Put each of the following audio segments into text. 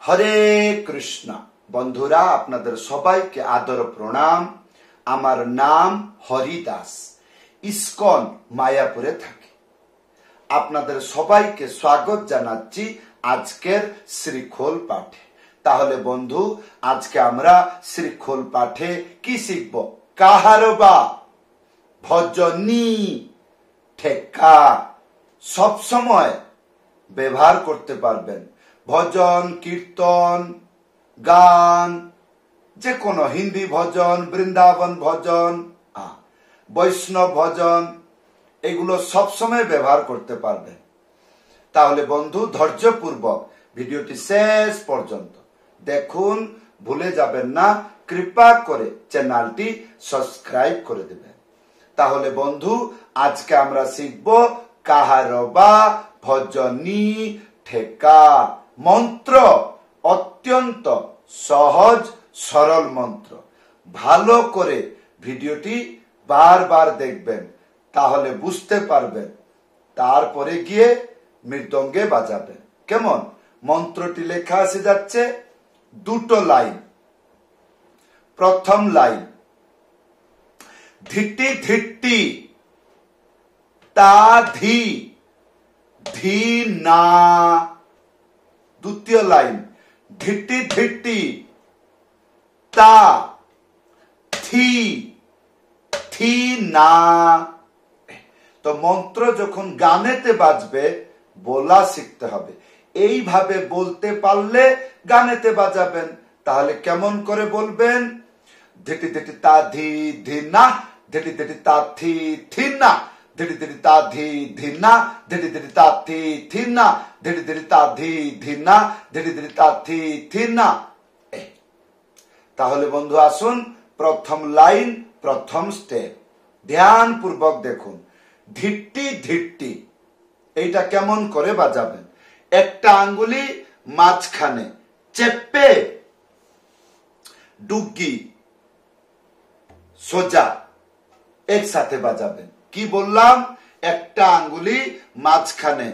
হরে কৃষ্ণ। বন্ধুরা, আপনাদের সবাইকে আদর প্রণাম। আমার নাম হরিদাস, ইস্কন মায়াপুরে থাকি। আপনাদের সবাইকে স্বাগত জানাচ্ছি আজকের শ্রীখোল পাঠে। তাহলে বন্ধু, আজকে আমরা শ্রীখোল পাঠে কি শিখব? কাহারবা, ভজনী, ঠেকা সব সময় ব্যবহার করতে পারবেন। ভজন, কীর্তন, গান, যে কোনো হিন্দি ভজন, বৃন্দাবন ভজন, বৈষ্ণব ভজন, এগুলো সবসময় ব্যবহার করতে পারবেন। তাহলে বন্ধু, ধৈর্যপূর্বক ভিডিওটি শেষ পর্যন্ত দেখুন, ভুলে যাবেন না। কৃপা করে চ্যানেলটি সাবস্ক্রাইব করে দেবেন। তাহলে বন্ধু, আজকে আমরা শিখব কাহারবা, ভজনী, ঠেকা মন্ত্র। অত্যন্ত সহজ সরল মন্ত্র। ভালো করে ভিডিওটি বারবার দেখবেন, তাহলে বুঝতে পারবেন। তারপরে গিয়ে মৃদঙ্গে বাজাবেন। কেমন? মন্ত্রটি লেখা আসে যাচ্ছে, দুটো লাইন। প্রথম লাইন, ধিটি ধিটি তা ধি ধি না। দ্বিতীয় লাইন, ধিটি ধিটি তা থি থি না। তো মন্ত্র যখন গানেতে বাজবে, বলা শিখতে হবে। এইভাবে বলতে পারলে গানেতে বাজাবেন। তাহলে কেমন করে বলবেন? ধিটি ধিটি তা ধি ধি না, ধিটি ধিটি তা থি থি না, ধিটি ধিটি তা ধি ধি না, ধিটি ধিটি তা থি থি না, ধিটি ধিটি তা ধি ধি না, ধিটি ধিটি তা থি থি না। তাহলে বন্ধু আসুন, প্রথম লাইন, প্রথম স্টেপ ধ্যান পূর্বক দেখুন। ধিটি ধিটি, এইটা কেমন করে বাজাবেন? একটা আঙ্গুলি মাঝখানে চেপে ডুগি সোজা একসাথে বাজাবেন। কি বললাম? একটা আঙ্গুলি মাঝখানে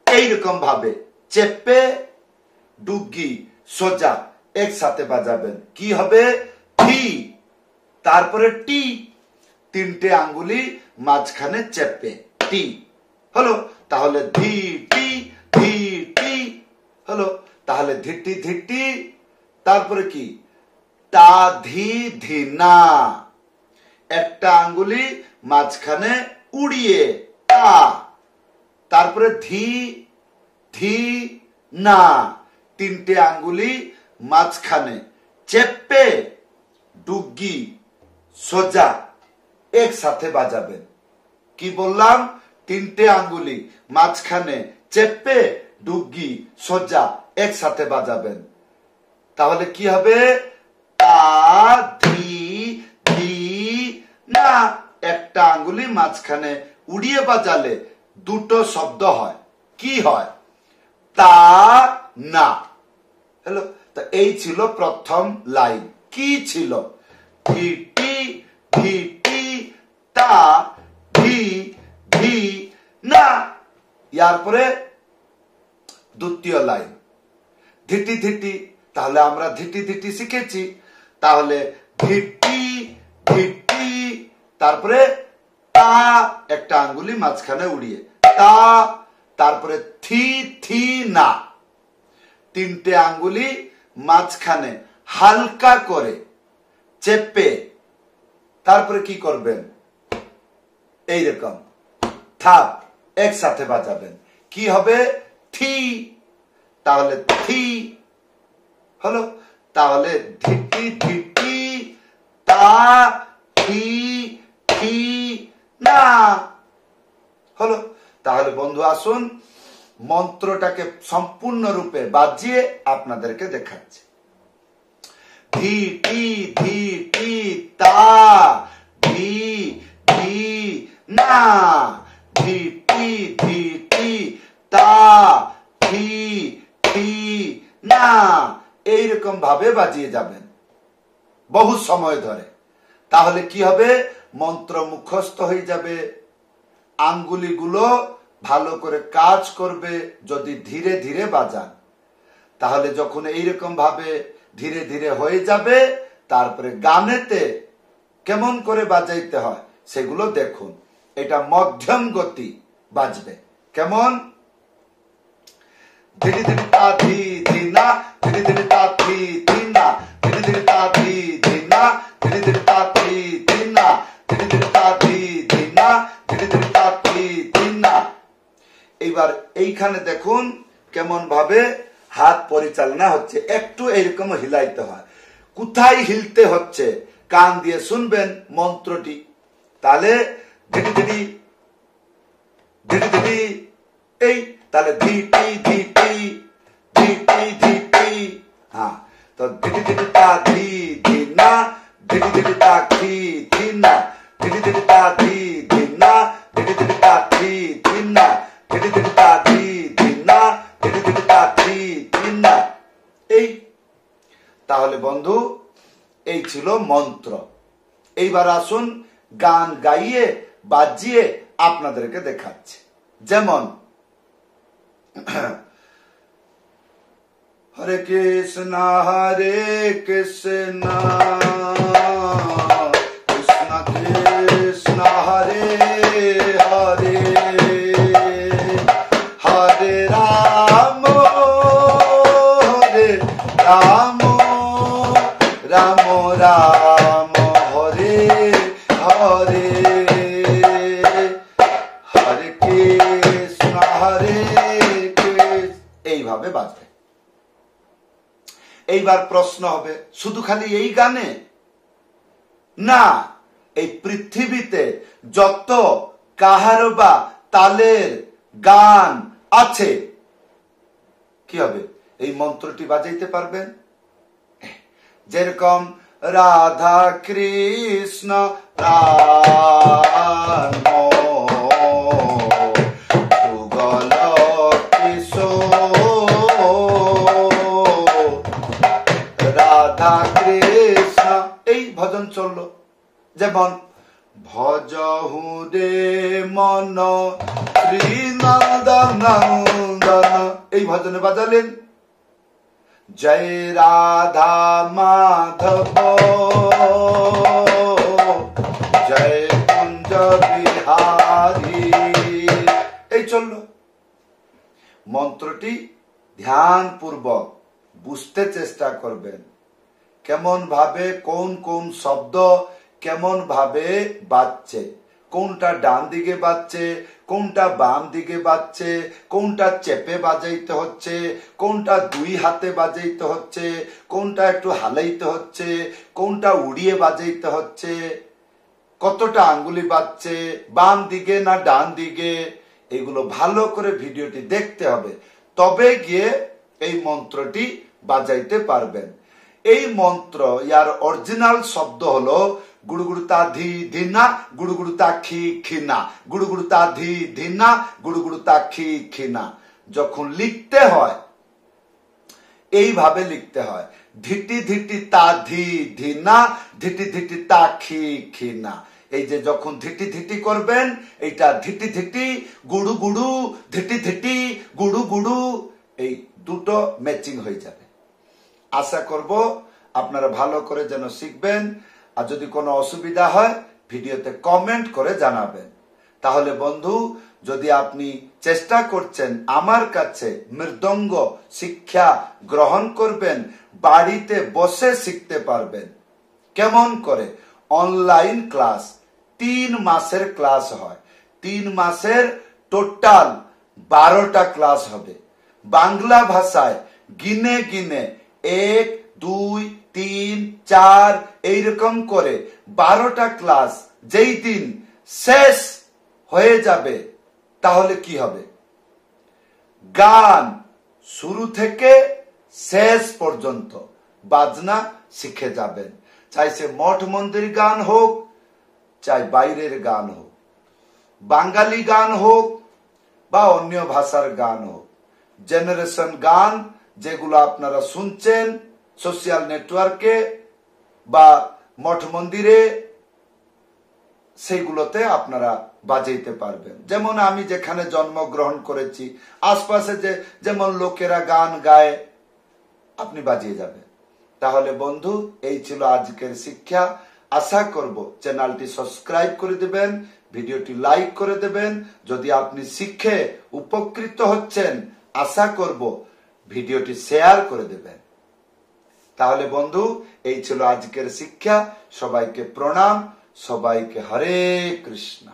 এইরকম ভাবে চেপে ডুগি সোজা একসাথে বাজাবেন। কি হবে? থি, তারপরে টি। তিনটে আঙ্গুলি মাঝখানে চেপে টি হলো। তাহলে ধি টি ধি টি হলো। তাহলে ধিটি ধিটি, তারপরে কি? তা ধি ধি না। একটা আঙ্গুলি মাঝখানে উড়িয়ে তা, তারপরে ধি ধি না। তিনটে আঙ্গুলি মাঝখানে চেপে ডুগি সোজা একসাথে বাজাবেন। কি বললাম? তিনটে আঙ্গুলি মাঝখানে চেপে ডুগি সোজা একসাথে বাজাবেন। তাহলে কি হবে? তা ধি ধি না। একটা আঙ্গুলি মাঝখানে উড়িয়ে বাজালে দুটো শব্দ হয়। কি হয়? তা না। হ্যালো। তো এই ছিল প্রথম লাইন। কি ছিল? ধিটি ধিটি তা ধি ধি না। ইয়ার পরে দ্বিতীয় লাইন, ধিটি ধিটি। তাহলে আমরা ধিটি ধিটি শিখেছি। তাহলে ধিটি ধিটি, তারপরে তা, একটা আঙ্গুলি মাঝখানে উড়িয়ে তা, তারপরে থি থি না। তিনটে আঙ্গুলি মাঝখানে হালকা করে চেপে, তারপরে কি করবেন? এইরকম থাপ একসাথে বাজাবেন। কি হবে? থি। তাহলে থি হলো। তাহলে ধিটি ধিটি তা থি থি না হলো। তাহলে বন্ধু আসুন, মন্ত্রটাকে সম্পূর্ণরূপে বাজিয়ে আপনাদেরকে দেখাচ্ছি। ধিটি ধিটি তা ধি ধি না, ধিটি ধিটি তা থি থি না। এইরকম ভাবে বাজিয়ে যাবেন বহু সময় ধরে। তাহলে কি হবে? মন্ত্র মুখস্থ হয়ে যাবে। আঙ্গুলিগুলো ভালো করে কাজ করবে যদি ধীরে ধীরে বাজান। তাহলে যখন এইরকম ভাবে ধীরে ধীরে হয়ে যাবে, তারপরে গানেতে কেমন করে বাজাইতে হয় সেগুলো দেখুন। এটা মধ্যম গতি বাজবে। কেমন? ধীরে ধীরে তা ধি ধিনা, ধীরে ধীরে তা ধি ধিনা, ধীরে ধীরে তা ধি ধিনা, ধীরে ধীরে তা ধি ধিনা, ধীরে ধীরে তা ধি ধিনা, ধীরে ধীরে তা ধি ধিনা। এইবার এইখানে দেখুন কেমন ভাবে হাত পরিচালনা হচ্ছে। একটু এরকম হিলাইতে হয়। কোথায় হিলতে হচ্ছে কান দিয়ে শুনবেন মন্ত্রটি। তাহলে ধীরে ধীরে ধীরে ধীরে এই, তাহলে ধিটি ধিটি ধিটি ধিটি। হ্যাঁ, তো ধীরে ধীরে তা ধি ধিনা, ধীরে ধীরে তা ধি ধিনা, ধীরে ধীরে তা ধি ধিনা, ধীরে ধীরে তা ধি ধিনা, ধীরে ধীরে তা ধি ধিনা, ধীরে ধীরে তা ধি ধিনা। এই তাহলে বন্ধু এই ছিল মন্ত্র। এইবার আসুন গান গাইয়ে বাজিয়ে আপনাদেরকে দেখাচ্ছে। যেমন হরে কৃষ্ণ হরে কৃষ্ণ কৃষ্ণ কৃষ্ণ হরে হরে, হরে রাম হরে রাম, রাম রাম হরে হরে, হরে কৃষ্ণ হরে কৃষ্ণ। এইভাবে বাজবে। এইবার প্রশ্ন হবে, শুধু খালি এই গানে না, এই পৃথিবীতে যত কাহারবা তালের গান আছে কি হবে? এই মন্ত্রটি বাজাইতে পারবেন। যেরকম রাধা কৃষ্ণ রাম যুগল কিশোর, রাধা কৃষ্ণ এই ভজন চললো। যেমন ভজহু রে মন শ্রী নন্দন নন্দন, এই ভজনে বাজালেন। জয় রাধা মাধব জয় কুঞ্জ বিহারী, এই চলল। মন্ত্রটি ধ্যান পূর্বক বুঝতে চেষ্টা করবেন, কেমন ভাবে কোন কোন শব্দ কেমন ভাবে বাজছে, কোনটা ডান দিকে বাজছে, কোনটা বাম দিকে বাজছে, কোনটা চেপে বাজাইতে হচ্ছে, কোনটা দুই হাতে বাজাইতে হচ্ছে, কোনটা একটু হালাইতে হচ্ছে, কোনটা উড়িয়ে বাজাইতে হচ্ছে, কতটা আঙ্গুলি বাজছে, বাম দিকে না ডান দিকে, এগুলো ভালো করে ভিডিওটি দেখতে হবে, তবে গিয়ে এই মন্ত্রটি বাজাইতে পারবেন। এই মন্ত্র ইয়ার অরিজিনাল শব্দ হলো গুড়ুগুড়ুতা ধি ধিনা, গুড়ুগুড়ুতা খি খিনা, গুড়ুগুড়ুতা ধি ধিনা, গুড়ুগুড়ুতা খি খিনা। যখন লিখতে হয় এইভাবে লিখতে হয়, ধিটি ধিটি তা ধি ধিনা, ধিটি ধিটি তা খি খিনা। এই যে যখন ধিটি ধিটি করবেন, এইটা ধিটি ধিটি গুড়ু গুড়ু, ধিটি ধিটি গুড়ু গুড়ু, এই দুটো ম্যাচিং হয়ে যাবে। আশা করব আপনারা ভালো করে যেন শিখবেন। আর যদি কোনো অসুবিধা হয় ভিডিওতে কমেন্ট করে জানাবেন। তাহলে বন্ধু, যদি আপনি চেষ্টা করছেন আমার কাছে মৃদঙ্গ শিক্ষা গ্রহণ করবেন, বাড়িতে বসে শিখতে পারবেন। কেমন করে? অনলাইন ক্লাস, 3 মাসের ক্লাস হয়। 3 মাসের টোটাল 12টা ক্লাস হবে। বাংলা ভাষায় গিনে গিনে 1 2 3 4 এইরকম করে 12টা ক্লাস যেই দিন শেষ হয়ে যাবে, তাহলে কি হবে? গান শুরু থেকে শেষ পর্যন্ত বাজনা শিখে যাবেন। চাই সে মঠ মন্দির গান হোক, চাই বাইরের গান হোক, বাঙালি গান হোক বা অন্য ভাষার গান হোক, জেনারেশন গান যেগুলো আপনারা শুনছেন সোশ্যাল নেটওয়ার্কে বা মঠ মন্দিরে, সেইগুলোতে আপনারা বাজাইতে পারবেন। যেমন আমি যেখানে জন্মগ্রহণ করেছি, আশপাশে যেমন লোকেরা গান গায়, আপনি বাজিয়ে যাবেন। তাহলে বন্ধু, এই ছিল আজকের শিক্ষা। আশা করব চ্যানেলটি সাবস্ক্রাইব করে দেবেন, ভিডিওটি লাইক করে দেবেন। যদি আপনি শিখে উপকৃত হচ্ছেন, আশা করব ভিডিওটি শেয়ার করে দেবেন। তাহলে বন্ধু, এই ছিল আজকের শিক্ষা। সবাইকে প্রণাম, সবাইকে হরে কৃষ্ণ।